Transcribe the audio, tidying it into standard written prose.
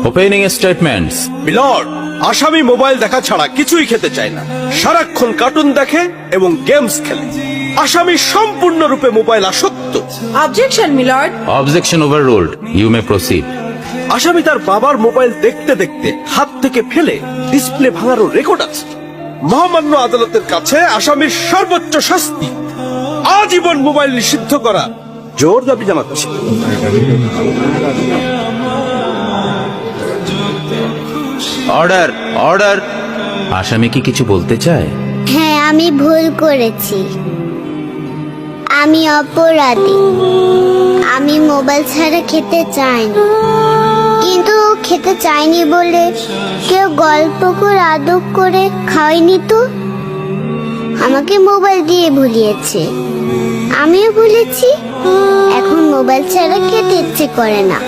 Opening statements. Milord, আসামি mobile দেখা ছাড়া কিছুই খেতে চায় না, সারাক্ষণ কার্টুন দেখে এবং গেমস খেলে। আসামি সম্পূর্ণরূপে মোবাইল আসক্ত। Objection milord. Objection overruled, you may proceed. আসামি তার বাবার মোবাইল দেখতে দেখতে হাত থেকে ফেলে ডিসপ্লে ভাঙারও রেকর্ড আছে। মহামান্য আদালতের কাছে আসামির সর্বোচ্চ শাস্তি আজীবন মোবাইল নিষিদ্ধ করা জোর দাবি জানাচ্ছি। Order, order. আসামি কি কিছু বলতে চায়? হ্যাঁ, আমি ভুল করেছি, আমি অপরাধী। আমি মোবাইল ছাড়া খেতে চাইনি, কিন্তু খেতে চাইনি বলে কেউ গল্প করে আদব করে খাওয়াইনি তো। আমাকে মোবাইল দিয়ে ভুলিয়েছে, আমিও ভুলেছি। এখন মোবাইল ছাড়া খেতে ইচ্ছে করে না।